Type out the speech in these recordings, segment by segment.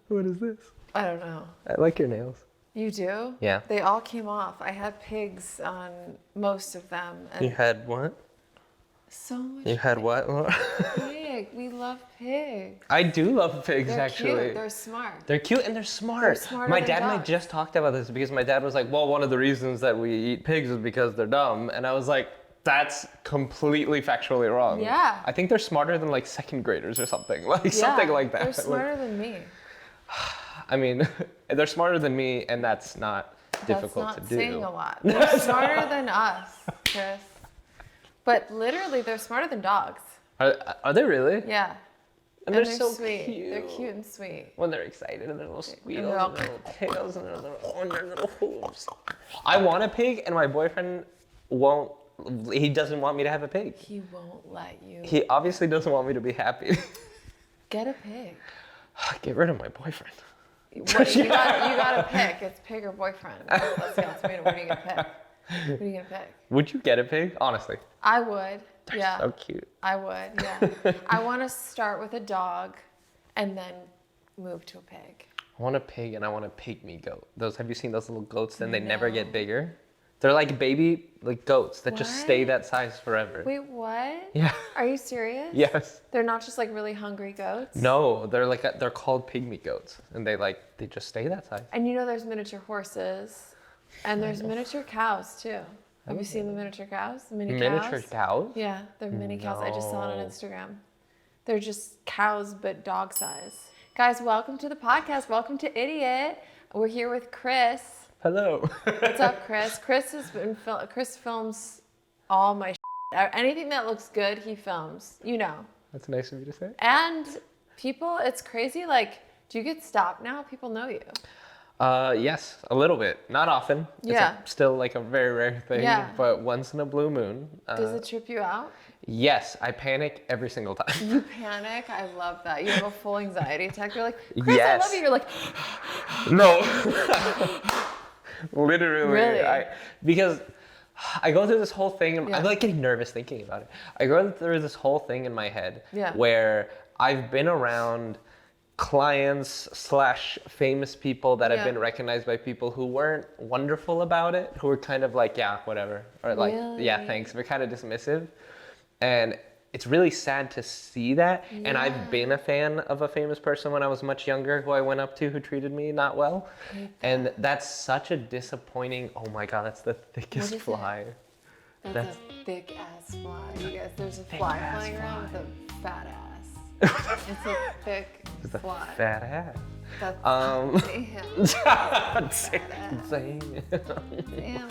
What is this? I don't know. I like your nails. You do? Yeah. They all came off. I had pigs on most of them. And You had what? so much. You had what, Laura? Pig. We love pigs. I do love pigs, They're actually. cute. They're smart. They're cute and they're smart. They're smarter My than dad and I dogs. just talked about this because my dad was like, well, one of the reasons that we eat pigs is because they're dumb. And I was like, that's completely factually wrong. Yeah. I think they're smarter than like second graders or something. Like something like that. They're smarter than me. I mean, they're smarter than me and that's not difficult to do. That's not saying a lot. They're smarter than us, Chris. But literally, they're smarter than dogs. Are they really? Yeah. And they're they're so sweet. cute. They're cute and sweet. When they're excited and their little squeals they're all- and their little tails and their little hooves. I want a pig and my boyfriend won't, he doesn't want me to have a pig. He won't let you. He obviously doesn't want me to be happy. Get a pig. Get rid of my boyfriend. What, you got to pick. It's pig or boyfriend. Let's go. What are you going to pick? What are you going to pick? Would you get a pig? Honestly. I would. They're yeah. so cute. I would, yeah. I want to start with a dog and then move to a pig. I want a pig and I want a pygmy goat. Have you seen those little goats? Then they never No. get bigger. They're like baby goats that just stay What? that size forever. Wait, what? Yeah. Are you serious? Yes. They're not just like really hungry goats? No, they're called pygmy goats, and they just stay that size. And you know there's miniature horses and there's miniature cows too. Have you seen the miniature cows? The Miniature cows? Yeah, they're mini cows. I just saw it on No. Instagram. They're just cows, but dog size. Guys, welcome to the podcast. Welcome to Idiot. We're here with Chris. Hello. What's up, Chris? Chris films all my shit. Anything that looks good, he films. You know. That's nice of you to say. And people, it's crazy. Like, do you get stopped now? People know you. Yes, a little bit. Not often. Yeah. It's still like a very rare thing. Yeah. But once in a blue moon. Does it trip you out? Yes, I panic every single time. You panic? I love that. You have a full anxiety attack. You're like, Chris, Yes. I love you. You're like, No. Literally. Really? Because I go through this whole thing. Yeah. I'm like getting nervous thinking about it. I go through this whole thing in my head where I've been around clients / famous people that have been recognized by people who weren't wonderful about it, who were kind of like, yeah, whatever. Or like, yeah, Really? thanks. We're kind of dismissive. And it's really sad to see that. And Yeah. I've been a fan of a famous person when I was much younger who I went up to who treated me not well. And that's such a disappointing, oh my God, that's the thickest is it? fly. that's a thick ass fly. You guys, there's a Thick fly ass flying around fly. with a fat ass. It's a thick It's a fly. fat ass. That's, Damn. damn.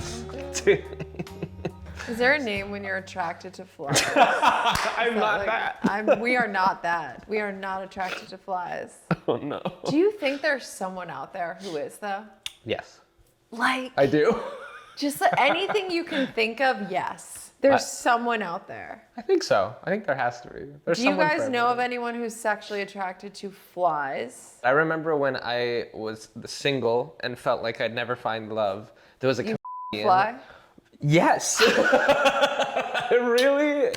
Is there a name when you're attracted to flies? I'm not that. We are not that. We are not attracted to flies. Oh no. Do you think there's someone out there who is though? Yes, Like, I do. just anything you can think of, yes. There's someone out there. I think so. I think there has to be. There's Do you someone for guys know of everyone. anyone who's sexually attracted to flies? I remember when I was single and felt like I'd never find love. There was a comedian. Fly? Yes. It really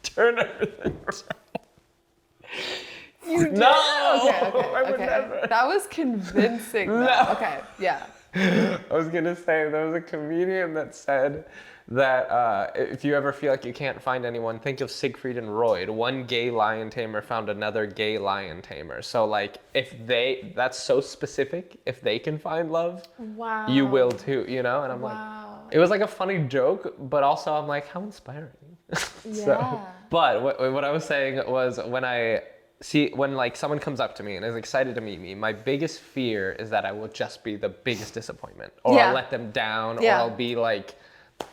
turned everything around. You did? No. Okay, I would never. That was convincing. though. No. Okay, yeah. I was gonna say there was a comedian that said that if you ever feel like you can't find anyone, think of Siegfried and Roy. One gay lion tamer found another gay lion tamer. So like that's so specific. If they can find love, Wow. you will too. You know? And I'm like, it was like a funny joke, but also I'm like, how inspiring. Yeah. But what I was saying was when like someone comes up to me and is excited to meet me, my biggest fear is that I will just be the biggest disappointment, or I'll let them down, or I'll be like,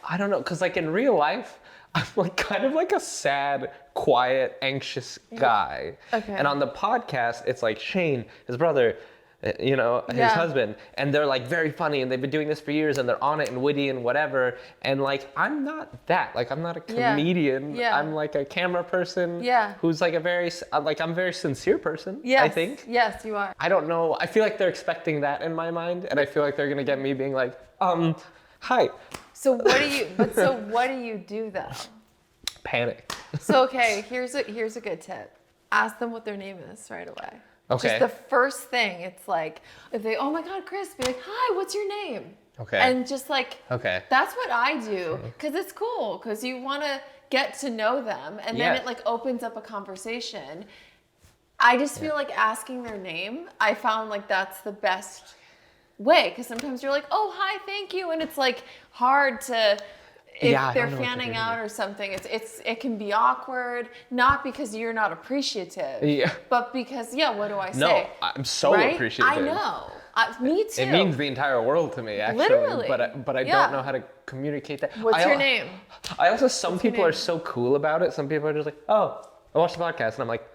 I don't know, because like in real life, I'm like kind of like a sad, quiet, anxious guy. Okay. And on the podcast, it's like Shane, his brother, his husband, and they're like very funny, and they've been doing this for years, and they're on it and witty and whatever. And like I'm not that. Like I'm not a comedian. Yeah. I'm like a camera person. Yeah. Who's like I'm a very sincere person. Yes. I think. Yes, you are. I don't know. I feel like they're expecting that in my mind, and I feel like they're gonna get me being like, hi. So what do you do though? Panic. So okay, here's a good tip. Ask them what their name is right away. Okay. Just the first thing. It's like, if they, oh my God, Chris, be like, hi, what's your name? Okay. And just like, okay. That's what I do. Because it's cool. Because you want to get to know them. And then it like opens up a conversation. I just feel like asking their name, I found like that's the best way. Because sometimes you're like, oh, hi, thank you. And it's like hard to... If they're fanning out or something, it can be awkward, not because you're not appreciative, but because, what do I say? No, I'm so appreciative. I know. Me too. It means the entire world to me, actually. Literally. But I don't know how to communicate that. What's your name? I also, some people are so cool about it. Some people are just like, oh, I watched the podcast. And I'm like,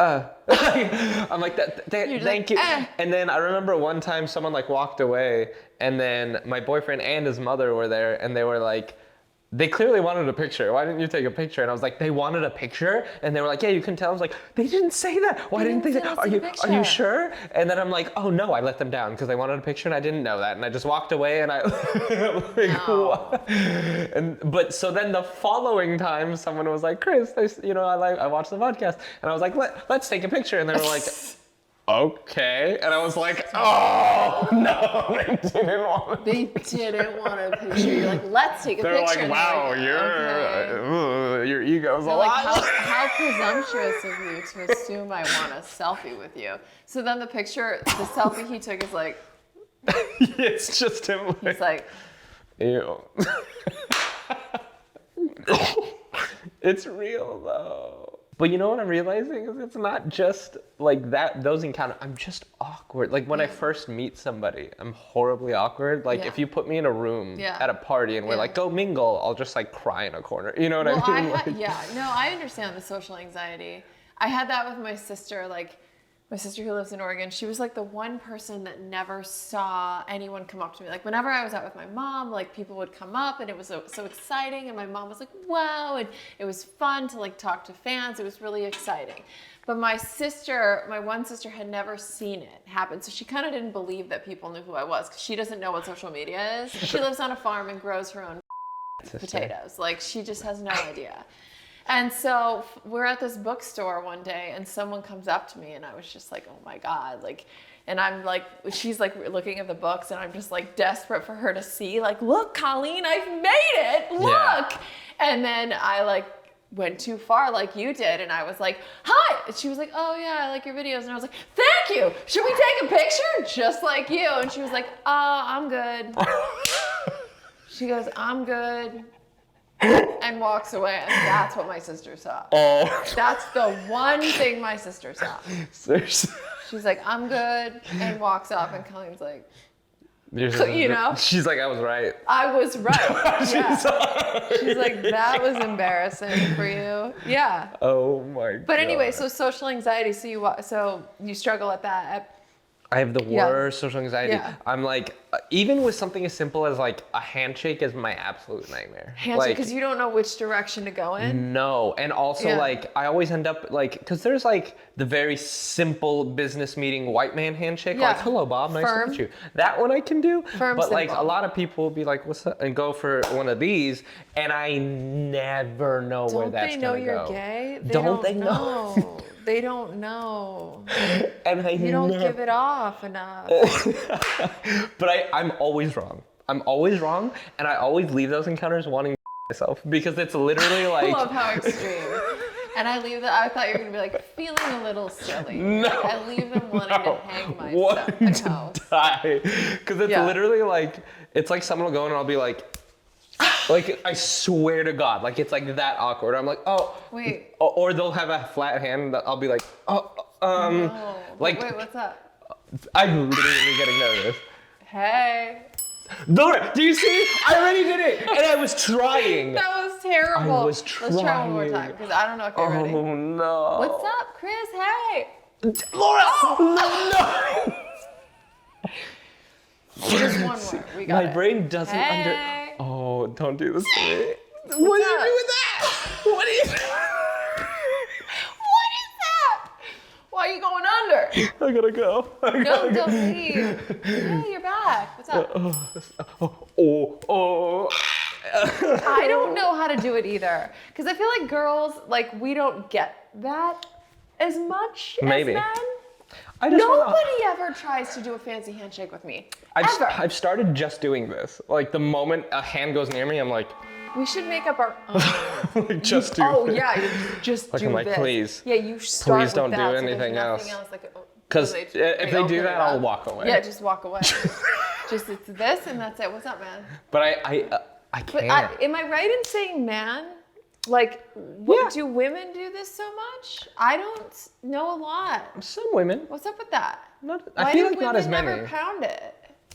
I'm like, thank you. And then I remember one time someone like walked away, and then my boyfriend and his mother were there, and they were like, they clearly wanted a picture. Why didn't you take a picture? And I was like, they wanted a picture? And they were like, yeah, you can tell. I was like, they didn't say that. Why didn't they say that? Are you sure? And then I'm like, oh no, I let them down because they wanted a picture and I didn't know that. And I just walked away and I what? So then the following time someone was like, Chris, I watched the podcast. And I was like, let's take a picture. And they were like, okay. And I was like, oh, no, they didn't want a picture. You're like, let's take a picture. They're like, wow, your ego's a lot. Like, how presumptuous of you to assume I want a selfie with you. So then the selfie he took is like. It's just him. He's like. Ew. It's real, though. But you know what I'm realizing is it's not just like that, those encounters. I'm just awkward. Like when I first meet somebody, I'm horribly awkward. Like if you put me in a room at a party and we're like, go mingle, I'll just like cry in a corner. You know what I mean? I understand the social anxiety. I had that with my sister, my sister who lives in Oregon. She was like the one person that never saw anyone come up to me. Like whenever I was out with my mom, like people would come up and it was so exciting. And my mom was like, wow. And it was fun to like talk to fans. It was really exciting. But my one sister had never seen it happen. So she kind of didn't believe that people knew who I was because she doesn't know what social media is. She lives on a farm and grows her own potatoes. Like she just has no idea. And so we're at this bookstore one day and someone comes up to me and I was just like, oh my God, and I'm like, she's like looking at the books and I'm just like desperate for her to see, like, look, Colleen, I've made it, look. Yeah. And then I like went too far like you did and I was like, hi. And she was like, oh yeah, I like your videos. And I was like, thank you. Should we take a picture? Just like you. And she was like, I'm good. She goes, I'm good. And walks away, and that's what my sister saw. Oh. That's the one thing my sister saw. Seriously? She's like, I'm good, and walks off, and Colleen's like, She's like, I was right. I was right. She's like, that was embarrassing for you. Yeah. Oh my God. But anyway, so social anxiety, so you struggle at that. I have the worst social anxiety. Yeah. I'm like, even with something as simple as like a handshake is my absolute nightmare. Handshake, because you don't know which direction to go in? No, and also like, I always end up like, because there's like the very simple business meeting white man handshake, like, hello Bob, nice to meet you. That one I can do, but like a lot of people will be like, what's up, and go for one of these, and I never know where that's gonna go. Don't they know you're gay? Don't they know? They don't know. And you don't give it off enough. But I'm always wrong. I'm always wrong, and I always leave those encounters wanting to myself because it's literally like. I love how extreme. And I thought you were gonna be like feeling a little silly. No. Like, I leave them wanting to hang myself. Wanting to die. Because it's literally like, it's like someone will go in and I'll be like, I swear to God, like it's like that awkward. I'm like, oh. Wait. Or they'll have a flat hand that I'll be like, no. Like. Wait, what's up? I'm literally getting nervous. Hey. Dora, do you see? I already did it, and I was trying. That was terrible. I was trying. Let's try one more time, because I don't know if you're ready. Oh no. What's up, Chris? Hey. Laura, no. Just one more. We got My brain doesn't Oh, don't do this to me. What do you do with that? What do you do? What is that? Why are you going under? I gotta go. Don't leave. Hey, you're back. What's up? I don't know how to do it either. Because I feel like girls, like, we don't get that as much as men. Nobody ever tries to do a fancy handshake with me. I've started just doing this. Like the moment a hand goes near me, I'm like, we should make up our own. like just do. Oh yeah, you just like, do I'm like, this. please. Yeah, you start Please don't with do that, anything so else. Like, because if they do that, I'll walk away. Yeah, just walk away. Just it's this and that's it. What's up, man? But I can't. Am I right in saying man? Like, do women do this so much? I don't know a lot. Some women. What's up with that? I feel like not as many. Why do women never pound it?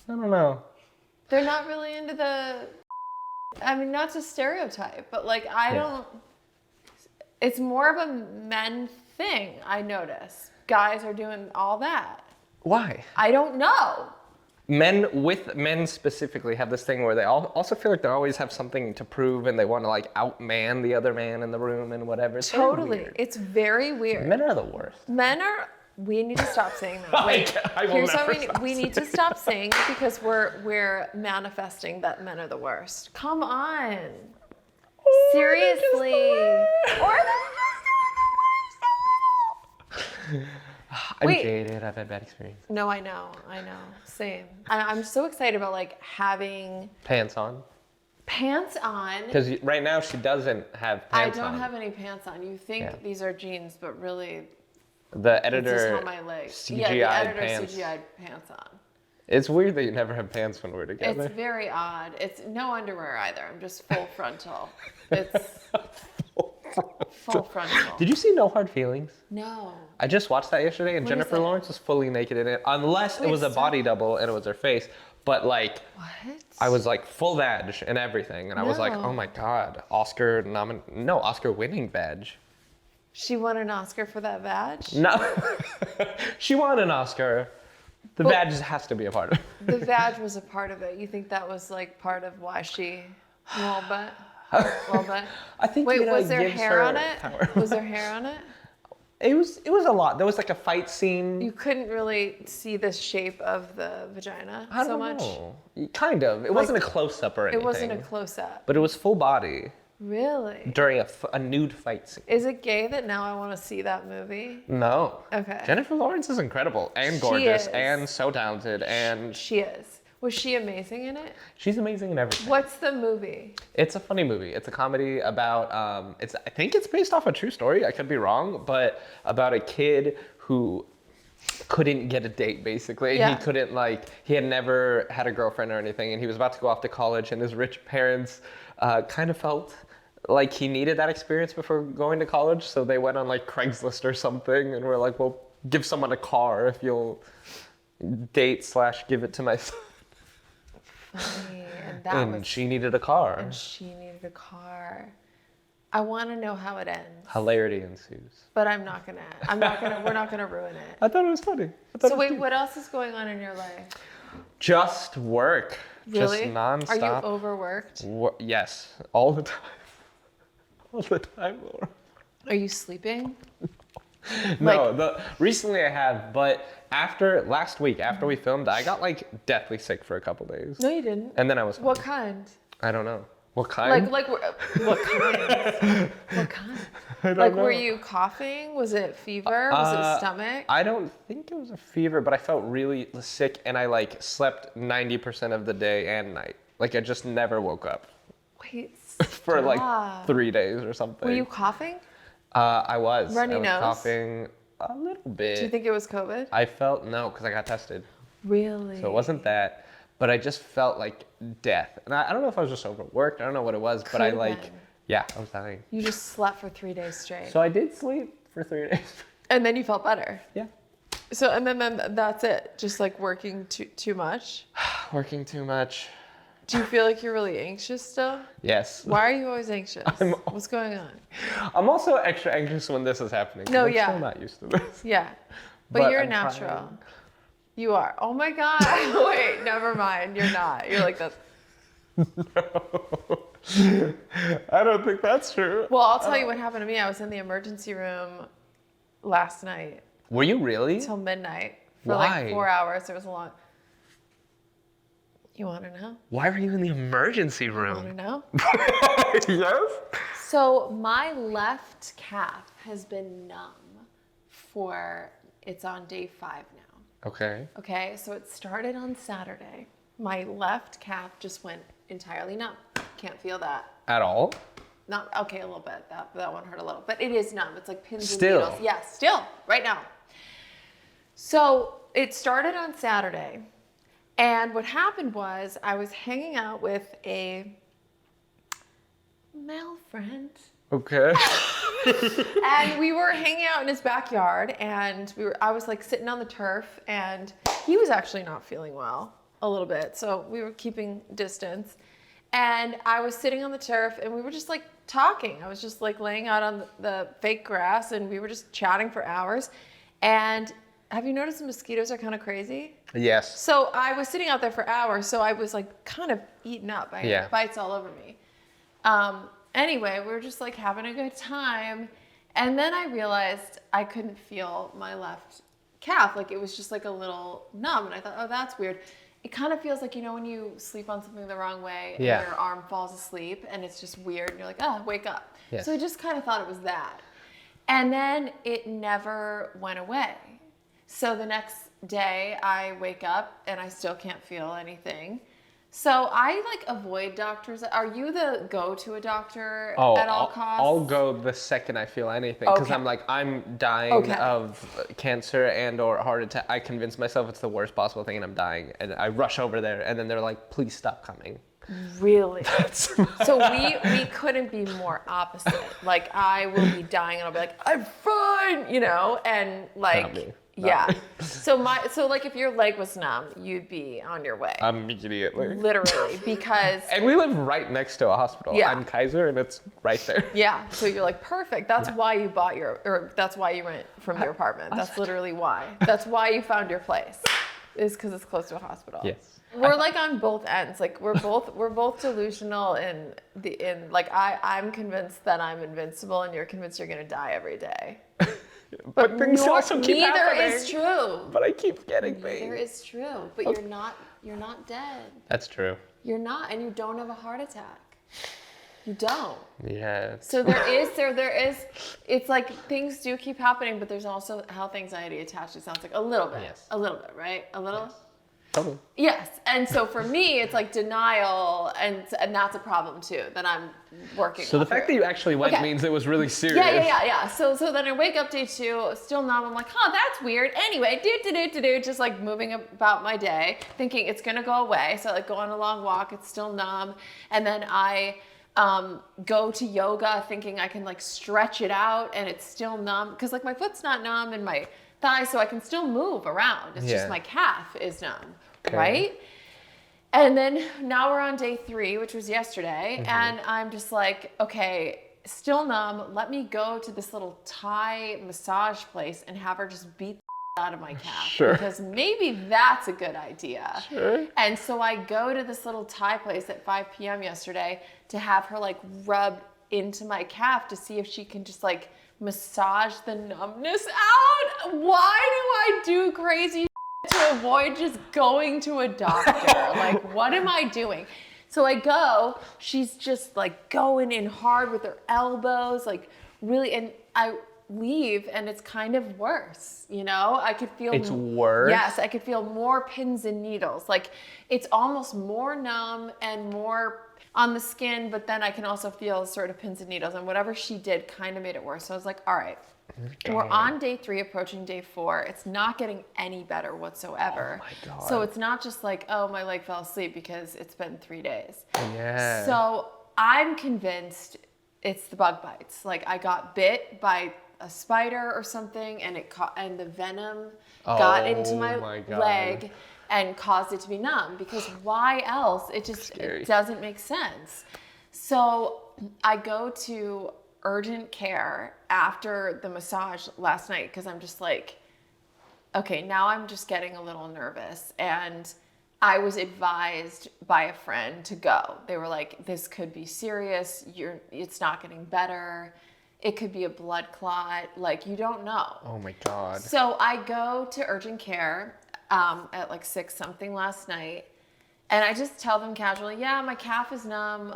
I don't know. They're not really into the. I mean, not to stereotype, but like I don't. It's more of a men thing. I notice guys are doing all that. Why? I don't know. Men specifically have this thing where they also feel like they always have something to prove and they want to like outman the other man in the room and whatever. It's totally. It's very weird. Men are the worst. We need to stop saying that. Wait, here's how we need to stop saying it because we're manifesting that men are the worst. Come on. Seriously. Or I'm jaded. I've had bad experience. No, I know. Same. I'm so excited about like having pants on. Because right now she doesn't have pants on. I don't have any pants on. You think these are jeans, but really, the editor it's just on my legs. CGI'd pants. CGI'd pants on. It's weird that you never have pants when we're together. It's very odd. It's no underwear either. I'm just full frontal. It's full frontal. Did you see No Hard Feelings? No. I just watched that yesterday, and Jennifer Lawrence was fully naked in it, unless it was a body double and it was her face. But like, what? I was like full vag and everything, and I was like, oh my god, Oscar winning vag. She won an Oscar for that vag? No, she won an Oscar. The vag has to be a part of it. The vag was a part of it. You think that was like part of why she? Well, but. I think. Wait, was there hair on it? Was there hair on it? It was a lot. There was like a fight scene. You couldn't really see the shape of the vagina so much? Kind of. It wasn't a close-up or anything. It wasn't a close-up. But it was full body. Really? During a nude fight scene. Is it gay that now I want to see that movie? No. Okay. Jennifer Lawrence is incredible and gorgeous and so talented and... She is. Was she amazing in it? She's amazing in everything. What's the movie? It's a funny movie. It's a comedy about, I think it's based off a true story. I could be wrong, but about a kid who couldn't get a date basically. Yeah. He had never had a girlfriend or anything, and he was about to go off to college, and his rich parents kind of felt like he needed that experience before going to college. So they went on like Craigslist or something and were like, well, give someone a car if you'll date/give it to my son. Funny. And she needed a car. I want to know how it ends. Hilarity ensues. But we're not gonna ruin it. I thought it was funny. So wait, what else is going on in your life? Just work. Really? Just nonstop. Are you overworked? Yes, all the time. All the time, Laura. Are you sleeping? No, recently I have, but last week, after we filmed, I got like deathly sick for a couple days. No, you didn't. And then I was fine. What kind? I don't know. What kind? What kind? What kind? I don't know. Were you coughing? Was it fever? Was it stomach? I don't think it was a fever, but I felt really sick, and I like slept 90% of the day and night. Like I just never woke up. Wait, for like 3 days or something. Were you coughing? I was. Runny nose? Coughing a little bit. Do you think it was COVID? I felt no, because I got tested. Really? So it wasn't that, but I just felt like death. And I don't know if I was just overworked. I don't know what it was, but I was dying. You just slept for 3 days straight. So I did sleep for 3 days. And then you felt better. Yeah. So and then that's it. Just like working too much. Working too much. Do you feel like you're really anxious still? Yes. Why are you always anxious? What's going on? I'm also extra anxious when this is happening. No, I'm still not used to this. Yeah. But you're natural. Trying. You are. Oh my God. Wait, never mind. You're not. You're like that. No. I don't think that's true. Well, I'll tell you what happened to me. I was in the emergency room last night. Were you really? Till midnight. For Why? like 4 hours. It was a long... You want to know? Why were you in the emergency room? You want to know? Yes? So my left calf has been numb for it's on day 5 now. Okay. Okay, so it started on Saturday. My left calf just went entirely numb. Can't feel that. At all? Not, okay, a little bit. That one hurt a little. But it is numb. It's like pins Still? and needles. Yeah, still, right now. So it started on Saturday. And what happened was I was hanging out with a male friend. Okay. And we were hanging out in his backyard, and I was like sitting on the turf, and he was actually not feeling well a little bit. So we were keeping distance. And I was sitting on the turf, and we were just like talking. I was just like laying out on the fake grass, and we were just chatting for hours. And have you noticed the mosquitoes are kind of crazy? Yes. So I was sitting out there for hours, so I was like kind of eaten up. I had bites all over me. Anyway, we were just like having a good time. And then I realized I couldn't feel my left calf. Like it was just like a little numb. And I thought, oh, that's weird. It kind of feels like, you know, when you sleep on something the wrong way and your arm falls asleep and it's just weird and you're like, oh, wake up. Yes. So I just kind of thought it was that. And then it never went away. So the next day I wake up and I still can't feel anything. So I like avoid doctors. Are you the go-to a doctor at all costs? I'll go the second I feel anything because I'm like, I'm dying of cancer and or heart attack. I convince myself it's the worst possible thing and I'm dying. And I rush over there and then they're like, please stop coming. Really? So we couldn't be more opposite. Like I will be dying and I'll be like, I'm fine, you know, and like... Not me. Yeah. So like if your leg was numb, you'd be on your way. Immediately. Literally, because and we live right next to a hospital. Yeah. I'm Kaiser and it's right there. Yeah. So you're like, perfect. That's why you that's why you went from your apartment. That's literally why. That's why you found your place. Is because it's close to a hospital. Yes. We're like on both ends. Like we're both delusional in like I'm convinced that I'm invincible and you're convinced you're gonna die every day. But things also keep happening. Neither is true. But I keep getting things. Neither is true. But you're not dead. That's true. You're not, and you don't have a heart attack. You don't. Yeah. So there is. It's like things do keep happening, but there's also health anxiety attached. It sounds like a little bit. Yes. A little bit, right? A little. Yes. Totally. Yes, and so for me, it's like denial, and that's a problem too that I'm working. So the fact that you actually went means it was really serious. Yeah. So then I wake up day 2, still numb. I'm like, huh, that's weird. Anyway, just like moving about my day, thinking it's gonna go away. So I like go on a long walk, it's still numb, and then I go to yoga, thinking I can like stretch it out, and it's still numb because like my foot's not numb and my thigh, so I can still move around. It's just my calf is numb, right? And then now we're on day 3, which was yesterday, and I'm just like, okay, still numb. Let me go to this little Thai massage place and have her just beat the out of my calf. Sure. Because maybe that's a good idea. Sure. And so I go to this little Thai place at 5 p.m. yesterday to have her like rub into my calf to see if she can just like massage the numbness out. Why do I do crazy to avoid just going to a doctor? Like, what am I doing? So I go, she's just like going in hard with her elbows, like really, and I leave and it's kind of worse, you know? I could feel it's worse? Yes, I could feel more pins and needles. Like it's almost more numb and more on the skin, but then I can also feel sort of pins and needles, and whatever she did kind of made it worse. So I was like, all right, we're on day 3, approaching day 4. It's not getting any better whatsoever. Oh my God. So it's not just like, oh, my leg fell asleep because it's been 3 days. Yeah. So I'm convinced it's the bug bites. Like I got bit by a spider or something, and and the venom got into my leg and caused it to be numb, because why else? It doesn't make sense. So I go to urgent care after the massage last night because I'm just like, okay, now I'm just getting a little nervous. And I was advised by a friend to go. They were like, this could be serious. It's not getting better. It could be a blood clot. Like, you don't know. Oh my God. So I go to urgent care at like 6 something last night, and I just tell them casually, yeah, my calf is numb.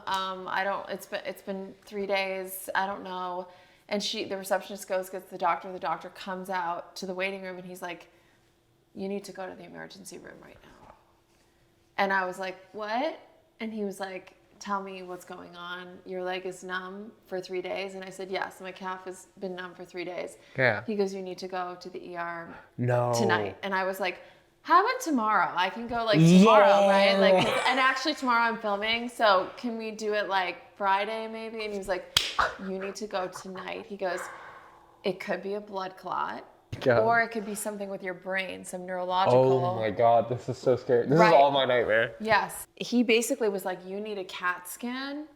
It's been 3 days. I don't know. And the receptionist gets the doctor. The doctor comes out to the waiting room and he's like, you need to go to the emergency room right now. And I was like, what? And he was like, tell me what's going on. Your leg is numb for 3 days. And I said, yes, my calf has been numb for 3 days. Yeah. He goes, you need to go to the ER No. tonight. And I was like, how about tomorrow? I can go like tomorrow, right? Like, and actually tomorrow I'm filming. So can we do it like Friday maybe? And he was like, you need to go tonight. He goes, it could be a blood clot. God. Or it could be something with your brain, some neurological. Oh my God, this is so scary. This Right. is all my nightmare. Yes. He basically was like, you need a CAT scan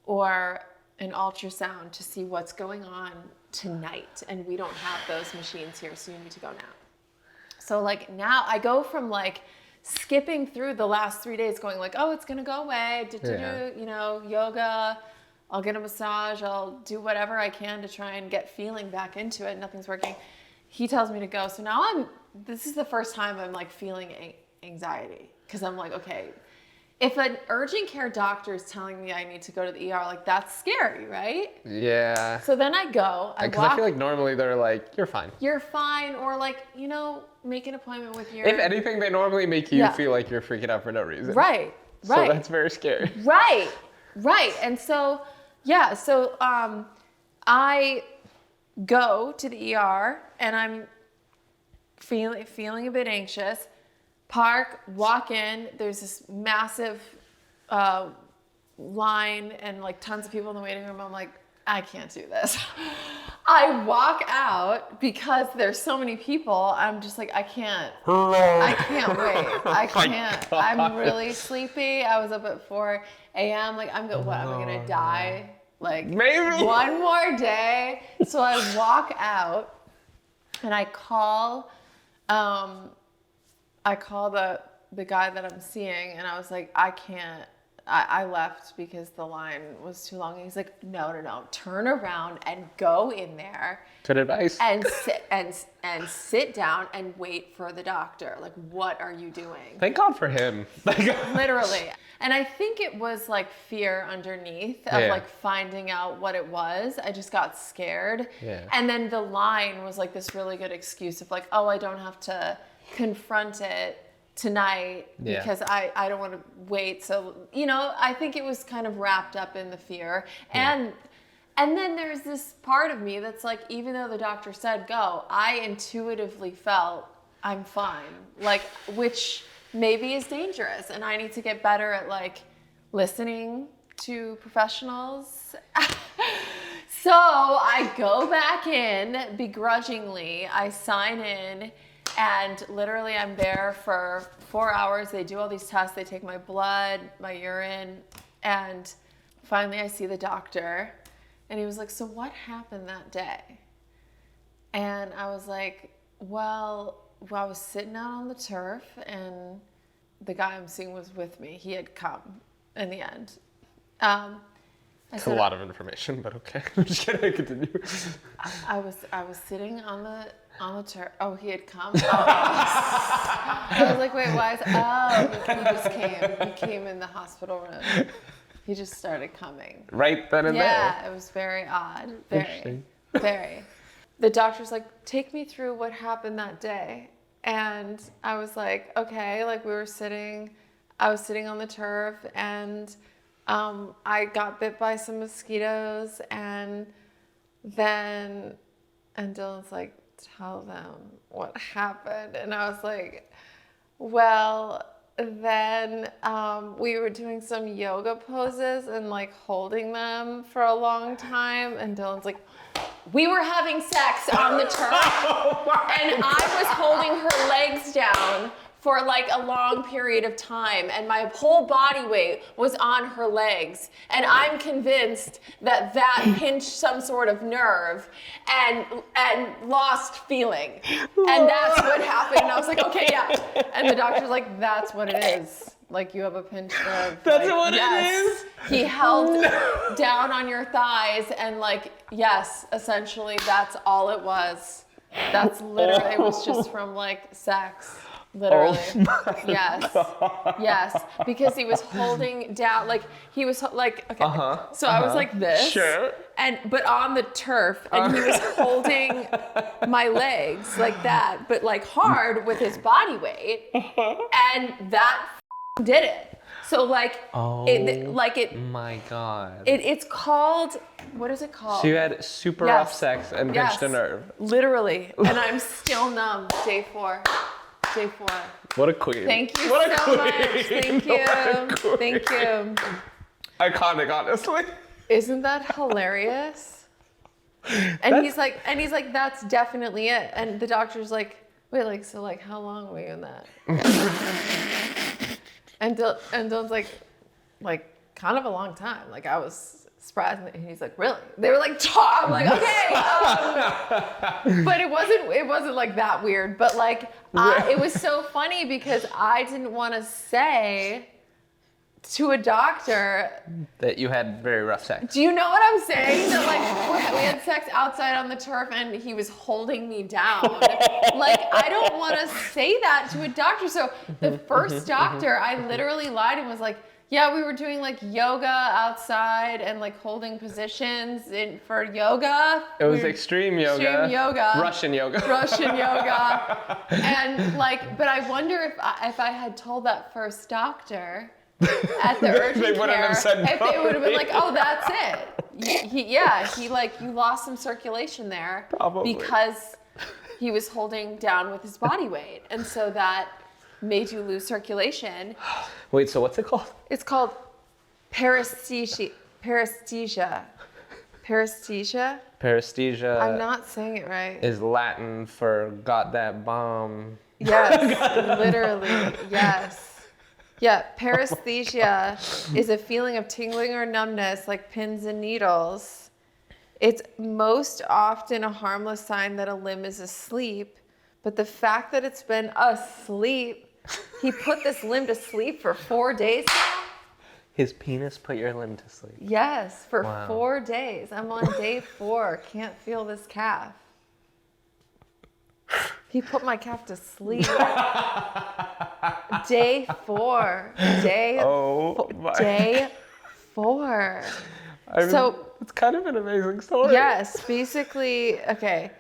or an ultrasound to see what's going on tonight. And we don't have those machines here, so you need to go now. So like now I go from like skipping through the last 3 days going like, oh, it's going to go away, you know, yoga, I'll get a massage, I'll do whatever I can to try and get feeling back into it. Nothing's working. He tells me to go. So now this is the first time I'm like feeling anxiety because I'm like, okay, if an urgent care doctor is telling me I need to go to the ER, like that's scary, right? Yeah. So then I go. Because I feel like normally they're like, you're fine. You're fine. Or like, you know, make an appointment with your... If anything, they normally make you feel like you're freaking out for no reason. Right. So that's very scary. Right. And so, yeah. So I go to the ER and I'm feeling a bit anxious. Park, walk in, there's this massive line and like tons of people in the waiting room. I'm like, I can't do this. I walk out because there's so many people. I'm just like, I can't wait. I can't. I'm really sleepy. I was up at 4 a.m. Like, what, am I gonna die? Like, maybe one more day. So I walk out and I call the guy that I'm seeing and I was like, I can't. I left because the line was too long. And he's like, no, turn around and go in there. Good advice. And sit down and wait for the doctor. Like, what are you doing? Thank God for him. Literally. And I think it was like fear underneath of like finding out what it was. I just got scared. Yeah. And then the line was like this really good excuse of like, oh, I don't have to confront it tonight because I don't want to wait. So, you know, I think it was kind of wrapped up in the fear. And then there's this part of me that's like, even though the doctor said go, I intuitively felt I'm fine, like, which maybe is dangerous. And I need to get better at like listening to professionals. So I go back in begrudgingly, I sign in. And literally I'm there for 4 hours. They do all these tests. They take my blood, my urine. And finally I see the doctor. And he was like, so what happened that day? And I was like, well, I was sitting out on the turf and the guy I'm seeing was with me. He had come in the end. That's a lot of information, but okay. I'm just kidding. Continue. I was sitting on the turf. Oh, he had come. Oh. I was like, wait, why is? Oh, he just came. He came in the hospital room. He just started coming. Right then and there. Yeah, it was very odd. Very. The doctor's like, take me through what happened that day, and I was like, okay. Like I was sitting on the turf, and I got bit by some mosquitoes, and Dylan's like, tell them what happened. And I was like, well, then we were doing some yoga poses and like holding them for a long time. And Dylan's like, we were having sex on the turf. And I was holding her legs down for like a long period of time, and my whole body weight was on her legs, and I'm convinced that pinched some sort of nerve and lost feeling, and that's what happened. And I was like, okay, yeah. And the doctor's like, that's what it is. Like, you have a pinched nerve. That's like, what it is? He held down on your thighs, and like, yes, essentially that's all it was. That's literally, it was just from like sex. Literally. Oh my yes. God. Yes. Because he was holding down, like, he was like, okay. So I was like this. Sure. But on the turf, and he was holding my legs like that, but like hard with his body weight. And that did it. So like, my God. It's called, what is it called? So you had super rough sex and pinched a nerve. Literally. And I'm still numb. Day 4. What a queen. Thank you what so much. Thank you. Thank you. Iconic, honestly. Isn't that hilarious? And he's like, that's definitely it. And the doctor's like, wait, like, so like, how long were you in that? and Dylan's like, kind of a long time. Like, I was surprised, and he's like, really? They were like, I'm like, okay. But it wasn't like that weird. But like, it was so funny because I didn't want to say to a doctor that you had very rough sex. Do you know what I'm saying? That like we had sex outside on the turf and he was holding me down. Like, I don't want to say that to a doctor. So the first doctor, I literally lied and was like, yeah, we were doing like yoga outside and like holding positions for yoga. It was extreme yoga. Extreme yoga. Russian yoga. And like, but I wonder if I had told that first doctor at the urgent they wouldn't care, have said if no. they would have been like, oh, that's it. He like, you lost some circulation there. Probably. Because he was holding down with his body weight. And so that made you lose circulation. Wait, so what's it called? It's called paresthesia. Paresthesia. I'm not saying it right. Is Latin for got that bomb. Yes, literally, yes. Yeah, paresthesia is a feeling of tingling or numbness like pins and needles. It's most often a harmless sign that a limb is asleep, but the fact that it's been asleep, he put this limb to sleep for 4 days now? His penis put your limb to sleep. Yes, for Wow. 4 days. I'm on day 4, can't feel this calf. He put my calf to sleep. Day 4. Day 4. I mean, So it's kind of an amazing story. yes, basically, okay.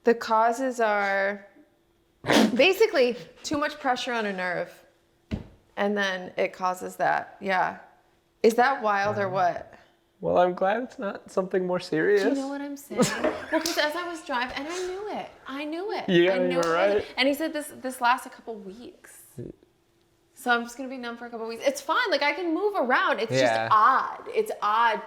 The causes are basically too much pressure on a nerve, and then it causes that. Yeah. Is that wild or what? Well, I'm glad it's not something more serious. Do you know what I'm saying? Well, because as I was driving, and I knew it. Yeah, I knew you were right. And he said this lasts a couple weeks. So I'm just gonna be numb for a couple weeks. It's fine. Like, I can move around. It's just odd. It's odd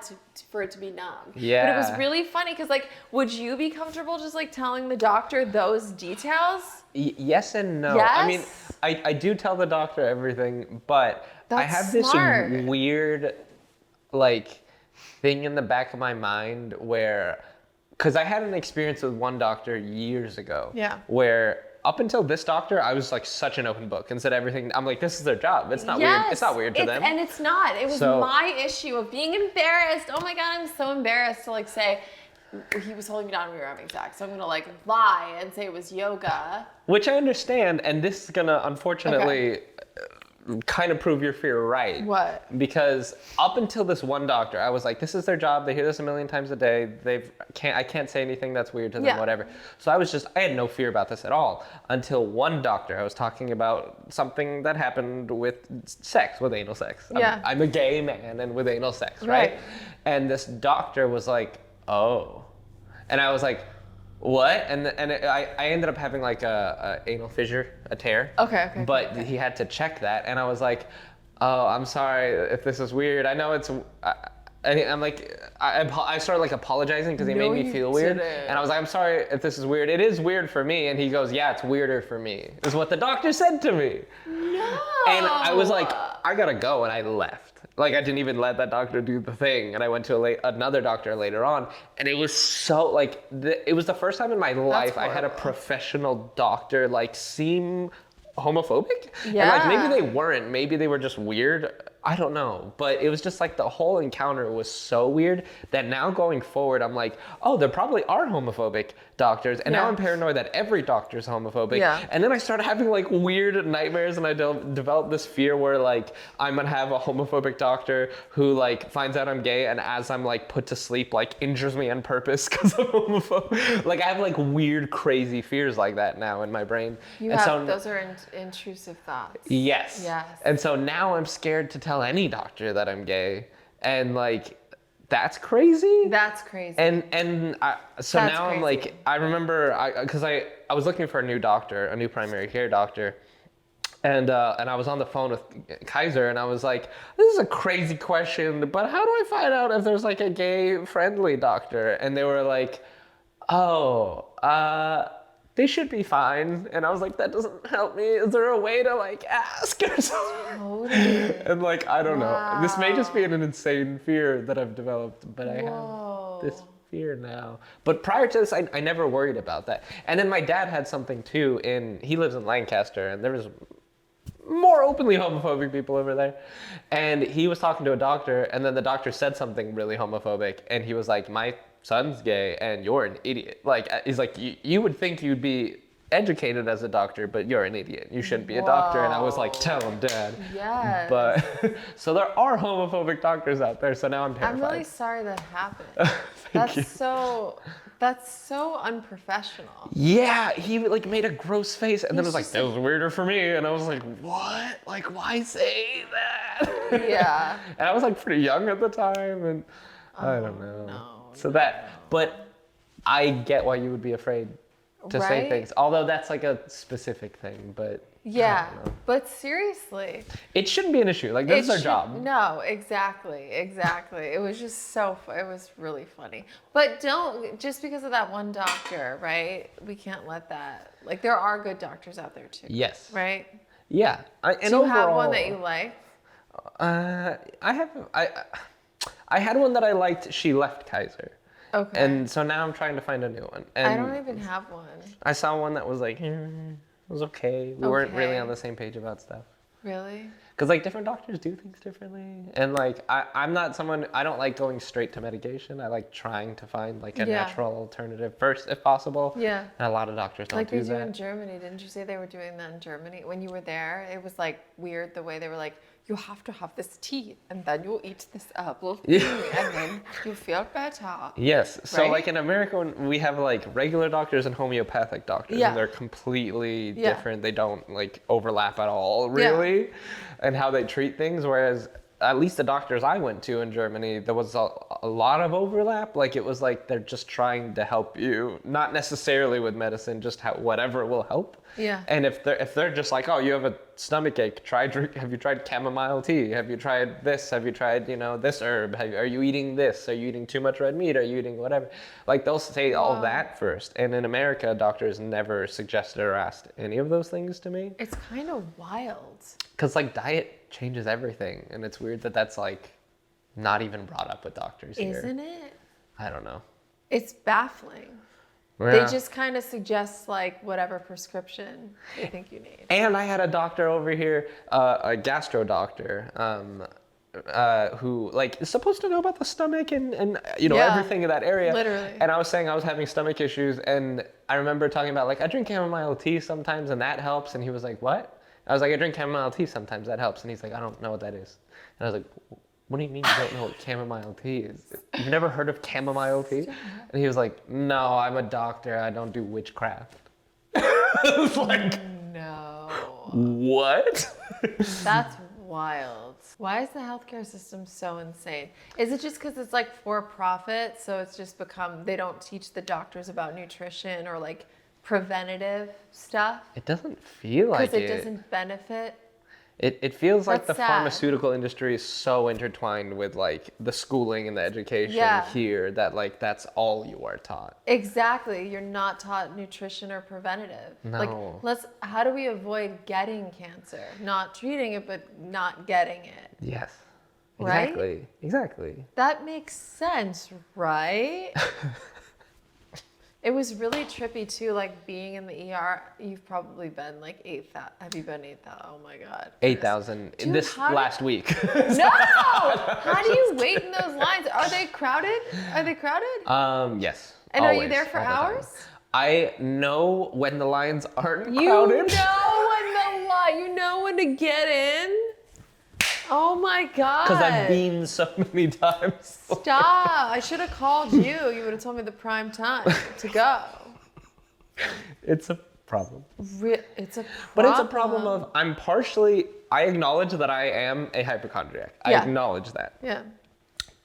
for it to be numb. Yeah. But it was really funny because, like, would you be comfortable just like telling the doctor those details? Yes and no. Yes? I mean, I do tell the doctor everything, but I That's have this smart. weird, like, thing in the back of my mind where, because I had an experience with one doctor years ago. Yeah. Where up until this doctor, I was like such an open book and said everything. I'm like, this is their job. It's not weird. It's not weird to them. And it's not. It was So- my issue of being embarrassed. Oh my God, I'm so embarrassed to like say he was holding me down and we were having sex. So I'm gonna like lie and say it was yoga. Which I understand, and this is gonna unfortunately kind of prove your fear right. What? Because up until this one doctor, I was like, this is their job. They hear this a million times a day. I can't say anything that's weird to them, Yeah. whatever. So I had no fear about this at all until one doctor. I was talking about something that happened with sex, with anal sex. Yeah. I'm a gay man and with anal sex, Right. right? And this doctor was like, oh. And I was like, what? I ended up having like a anal fissure, a tear. Okay. But he had to check that, and I was like, oh, I'm sorry if this is weird. I know it's. I'm like, I started like apologizing because he made me feel weird, didn't. and I was like, I'm sorry if this is weird. It is weird for me, and he goes, yeah, it's weirder for me. Is what the doctor said to me. No. And I was like, I gotta go, and I left. Like, I didn't even let that doctor do the thing, and I went to another doctor later on, and it was so like it was the first time in my life I had a professional doctor like seem homophobic. Yeah. And like maybe they weren't, maybe they were just weird. I don't know, but it was just like the whole encounter was so weird that now going forward, I'm like, oh, there probably are homophobic doctors. And now I'm paranoid that every doctor is homophobic. Yeah. And then I started having like weird nightmares, and I developed this fear where like I'm gonna have a homophobic doctor who like finds out I'm gay, and as I'm like put to sleep, like injures me on purpose because I'm homophobic. Like I have like weird, crazy fears like that now in my brain. Those are intrusive thoughts. Yes. Yes. And so now I'm scared to tell any doctor that I'm gay, and like that's crazy. That's crazy. So That's now I'm crazy. like, I remember because I was looking for a new doctor, a new primary care doctor. And I was on the phone with Kaiser, and I was like, this is a crazy question, but how do I find out if there's like a gay friendly doctor? And they were like, they should be fine. And I was like, that doesn't help me. Is there a way to like ask or something? Totally. And like, I don't know. This may just be an insane fear that I've developed, but I have this fear now. But prior to this, I never worried about that. And then my dad had something too he lives in Lancaster, and there was more openly homophobic people over there. And he was talking to a doctor, and then the doctor said something really homophobic, and he was like, my son's gay and you're an idiot. Like, he's like, you would think you'd be educated as a doctor, but you're an idiot. You shouldn't be a doctor. And I was like, tell him, Dad. Yes. But so there are homophobic doctors out there, so now I'm terrified. I'm really sorry that happened. That's so unprofessional. Yeah, he like made a gross face, and then it was like, just that was weirder for me. And I was like, what? Like, why say that? Yeah. And I was like pretty young at the time, and I don't know. But I get why you would be afraid to say Right? things. Although that's like a specific thing, but Yeah, I don't know. but seriously. It shouldn't be an issue. Like, this is our job. No, exactly. It was just it was really funny. But just because of that one doctor, right? We can't let that, like, there are good doctors out there too. Yes. Right? Yeah. Do you have one that you like? I had one that I liked. She left Kaiser. Okay. And so now I'm trying to find a new one. And I don't even have one. I saw one that was like, it was okay. We weren't really on the same page about stuff. Really? Because like different doctors do things differently. And like, I'm not someone, I don't like going straight to medication. I like trying to find like a natural alternative first if possible. Yeah. And a lot of doctors don't do that. Like they do in Germany. Didn't you say they were doing that in Germany? When you were there, it was like weird the way they were like, you have to have this tea and then you eat this apple thing and then you feel better. Yes. So Right? like in America, we have like regular doctors and homeopathic doctors. Yeah. And they're completely different. They don't like overlap at all, really, and how they treat things. Whereas at least the doctors I went to in Germany, there was a lot of overlap. Like it was like they're just trying to help you, not necessarily with medicine, just whatever will help. Yeah. And if they're just like, oh, you have a stomach ache, have you tried chamomile tea? Have you tried this? Have you tried, this herb? Are you eating this? Are you eating too much red meat? Are you eating whatever? Like they'll say all that first. And in America, doctors never suggested or asked any of those things to me. It's kind of wild. Because like diet changes everything. And it's weird that that's like not even brought up with doctors here. Isn't it? I don't know. It's baffling. Yeah. They just kind of suggest like whatever prescription they think you need. And I had a doctor over here, a gastro doctor, who like is supposed to know about the stomach and everything in that area. Literally. And I was saying I was having stomach issues, and I remember talking about like I drink chamomile tea sometimes and that helps, and he was like, what? I was like, I drink chamomile tea sometimes, that helps, and he's like, I don't know what that is. And I was like, what do you mean you don't know what chamomile tea is? You've never heard of chamomile tea? And he was like, no, I'm a doctor. I don't do witchcraft. I was like, No. what? That's wild. Why is the healthcare system so insane? Is it just because it's like for profit? So it's just become, they don't teach the doctors about nutrition or like preventative stuff? It doesn't feel like it. Because it doesn't benefit? It feels like That's the sad. pharmaceutical industry is so intertwined with like the schooling and the education here that like that's all you are taught. Exactly. You're not taught nutrition or preventative. No. Like, how do we avoid getting cancer? Not treating it, but not getting it. Yes. Right? Exactly. That makes sense, right? It was really trippy too, like being in the ER. You've probably been like 8,000. Have you been 8,000? Oh my God. 8,000 this last week. No! How do you wait in those lines? Are they crowded? Yes. And always, are you there for hours? I know when the lines aren't crowded. You know when to get in? Oh my God. Because I've been so many times. Stop. I should have called you. You would have told me the prime time to go. It's a problem. It's a problem. But it's a problem of I acknowledge that I am a hypochondriac. I acknowledge that. Yeah.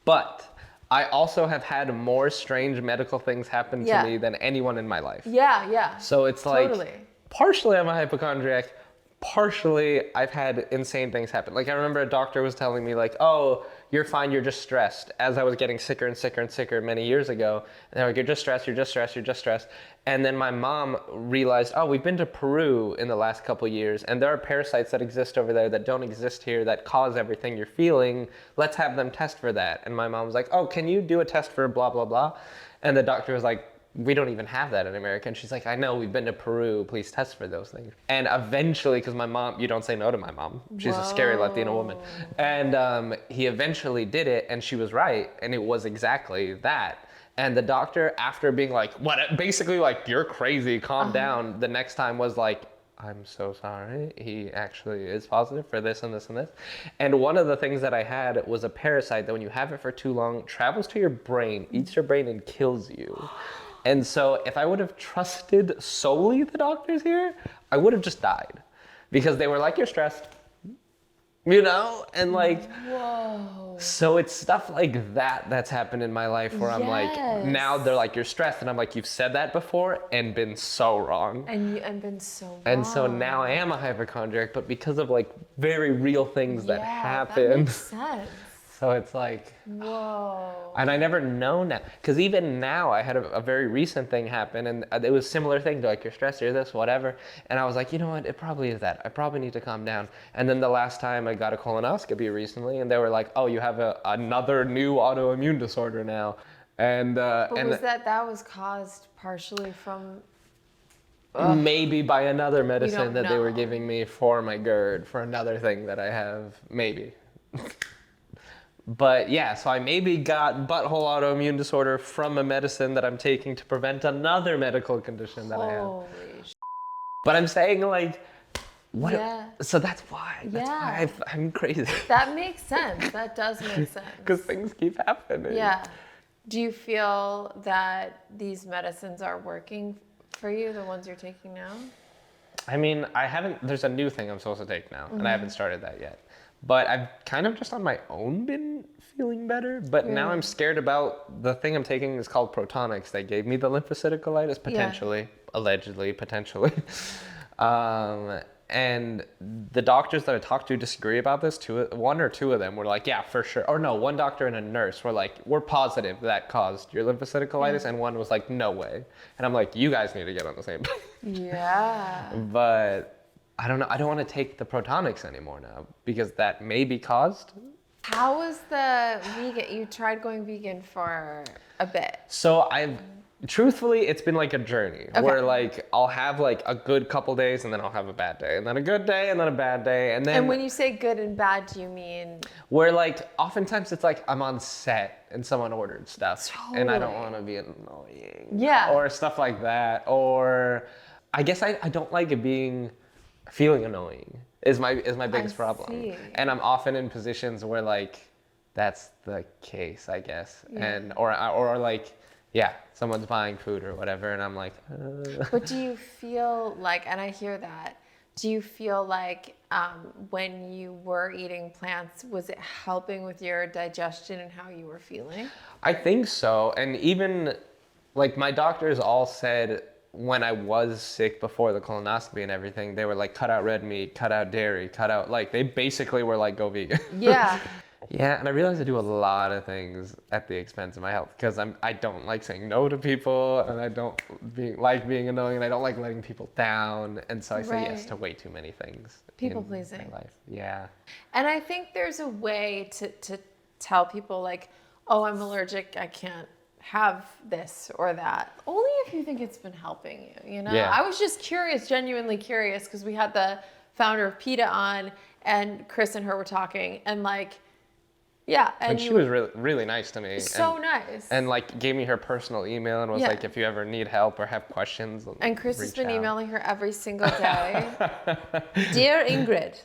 But I also have had more strange medical things happen to me than anyone in my life. Yeah. So it's like, partially I'm a hypochondriac, partially I've had insane things happen. Like I remember a doctor was telling me like, oh, you're fine, you're just stressed. As I was getting sicker and sicker and sicker many years ago. And they're like, you're just stressed. And then my mom realized, oh, we've been to Peru in the last couple years, and there are parasites that exist over there that don't exist here that cause everything you're feeling. Let's have them test for that. And my mom was like, oh, can you do a test for blah, blah, blah? And the doctor was like, we don't even have that in America. And she's like, I know, we've been to Peru, please test for those things. And eventually, because my mom, you don't say no to my mom. She's a scary Latina woman. And he eventually did it, and she was right, and it was exactly that. And the doctor, after being like, what, basically like, you're crazy, calm down, the next time was like, I'm so sorry, he actually is positive for this and this and this. And one of the things that I had was a parasite that when you have it for too long, travels to your brain, eats your brain, and kills you. And so if I would have trusted solely the doctors here, I would have just died. Because they were like, you're stressed. You know? And like, whoa. So it's stuff like that that's happened in my life where I'm like, now they're like, you're stressed. And I'm like, you've said that before and been so wrong. And been so wrong. And so now I am a hypochondriac, but because of like very real things that happen. That makes sense. So it's like, whoa. And I never know now. Because even now, I had a very recent thing happen, and it was a similar thing to like, you're stressed, you're this, whatever. And I was like, you know what, it probably is that. I probably need to calm down. And then the last time I got a colonoscopy recently, and they were like, oh, you have another new autoimmune disorder now. And was that was caused partially from... Maybe by another medicine that they were giving me for my GERD, for another thing that I have, maybe. But yeah, so I maybe got butthole autoimmune disorder from a medicine that I'm taking to prevent another medical condition that I have. Holy But I'm saying like, what? Yeah. So that's why. That's why I'm crazy. That makes sense. That does make sense. Because things keep happening. Yeah. Do you feel that these medicines are working for you, the ones you're taking now? I mean, there's a new thing I'm supposed to take now, and I haven't started that yet. But I've kind of just on my own been feeling better. But now I'm scared about the thing I'm taking is called Protonics. They gave me the lymphocytic colitis, potentially, allegedly, potentially. And the doctors that I talked to disagree about this. One or two of them were like, yeah, for sure. Or no, one doctor and a nurse were like, we're positive that caused your lymphocytic colitis. And one was like, no way. And I'm like, you guys need to get on the same page. Yeah. But... I don't know. I don't want to take the Protonics anymore now because that may be caused. How was the vegan? You tried going vegan for a bit. So truthfully, it's been like a journey where like I'll have like a good couple days and then I'll have a bad day and then a good day and then a bad day and then. And when you say good and bad, do you mean? Where like oftentimes it's like I'm on set and someone ordered stuff and I don't want to be annoying. Yeah. Or stuff like that. Or I guess I don't like it feeling annoying is my biggest problem. See. And I'm often in positions where like that's the case, I guess. Yeah. And or like someone's buying food or whatever and I'm like But do you feel like, and I hear that, do you feel like when you were eating plants, was it helping with your digestion and how you were feeling? I think so. And even like my doctors all said when I was sick before the colonoscopy and everything, they were like, cut out red meat, cut out dairy, like, they basically were like, go vegan. Yeah. Yeah, and I realized I do a lot of things at the expense of my health because I don't like saying no to people and I don't like being annoying and I don't like letting people down. And so I say yes to way too many things. People pleasing. In my life. Yeah. And I think there's a way to tell people like, oh, I'm allergic, I can't have this or that. Only if you think it's been helping you, you know? Yeah. I was just curious, genuinely curious, because we had the founder of PETA on, and Chris and her were talking, and like, yeah. And she was really, really nice to me. So nice. And like gave me her personal email and was like, if you ever need help or have questions. And Chris has been emailing her every single day. Dear Ingrid,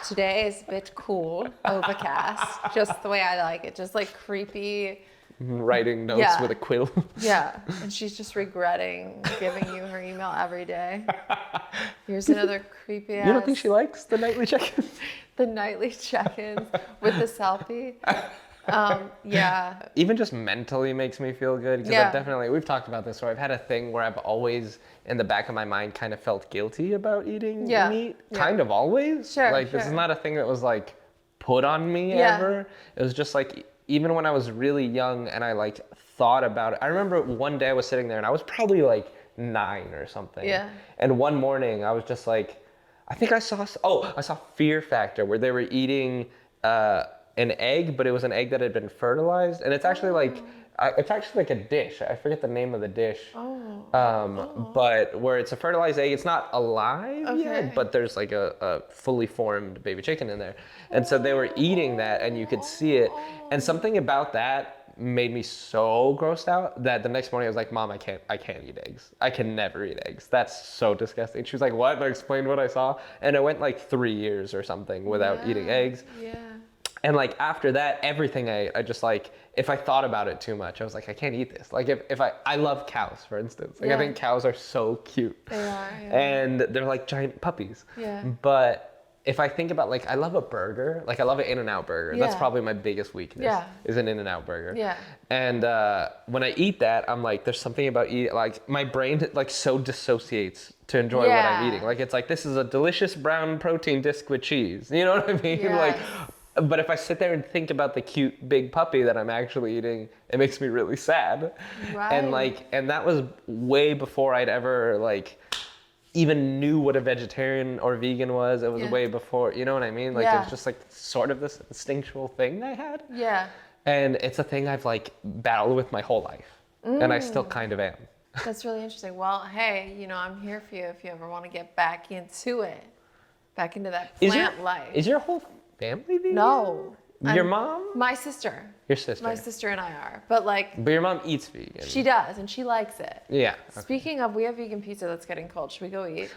today is a bit cool, overcast, just the way I like it, just like creepy. Writing notes with a quill. Yeah, and she's just regretting giving you her email every day. Here's another creepy ass. You don't think she likes the nightly check-ins? The nightly check-ins with the selfie. Yeah. Even just mentally makes me feel good. Because I've definitely, we've talked about this, where I've had a thing where I've always, in the back of my mind, kind of felt guilty about eating meat. Kind of always. Sure. Like, this is not a thing that was like put on me ever. It was just like, even when I was really young and I like thought about it. I remember one day I was sitting there and I was probably like 9 or something. Yeah. And one morning I was just like, I think I saw Fear Factor, where they were eating an egg, but it was an egg that had been fertilized. And it's actually like a dish. I forget the name of the dish. But where it's a fertilized egg, it's not alive yet, but there's like a fully formed baby chicken in there. And so they were eating that and you could see it. And something about that made me so grossed out that the next morning I was like, Mom, I can't eat eggs. I can never eat eggs. That's so disgusting. She was like, what? And I explained what I saw. And it went like 3 years or something without eating eggs. Yeah. And like after that, everything I just like, if I thought about it too much, I was like, I can't eat this. Like if I love cows, for instance. Like I think cows are so cute. They are, and they're like giant puppies. Yeah. But if I think about like, I love a burger. Like I love an In-N-Out burger. Yeah. That's probably my biggest weakness is an In-N-Out burger. Yeah. And when I eat that, I'm like, there's something about eating, like my brain like so dissociates to enjoy what I'm eating. Like it's like, this is a delicious brown protein disc with cheese. You know what I mean? Yes. Like, but if I sit there and think about the cute big puppy that I'm actually eating, it makes me really sad. Right. And that was way before I'd ever like even knew what a vegetarian or vegan was. It was way before, you know what I mean? Like it was just like sort of this instinctual thing I had. Yeah. And it's a thing I've like battled with my whole life. And I still kind of am. That's really interesting. Well, hey, you know, I'm here for you if you ever want to get back into it. Back into that plant life. Is your whole family vegan? No. Your mom? My sister. Your sister. My sister and I are. But your mom eats vegan. She does, and she likes it. Yeah. Okay. Speaking of, we have vegan pizza that's getting cold. Should we go eat?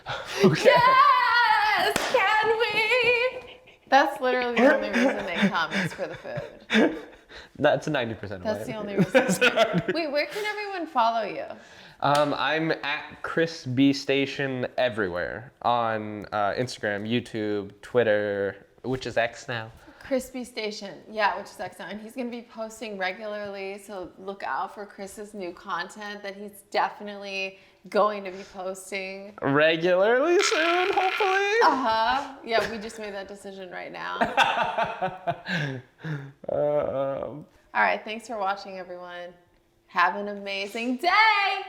Okay. Yes! Can we? That's literally the only reason they come is for the food. That's 90% of That's the only reason. Wait, where can everyone follow you? I'm at Chris B Station everywhere on Instagram, YouTube, Twitter, which is X now. Crispy Station, yeah, which is X now. And he's going to be posting regularly, so look out for Chris's new content that he's definitely going to be posting. Regularly soon, hopefully. Uh-huh. Yeah, we just made that decision right now. All right, thanks for watching, everyone. Have an amazing day!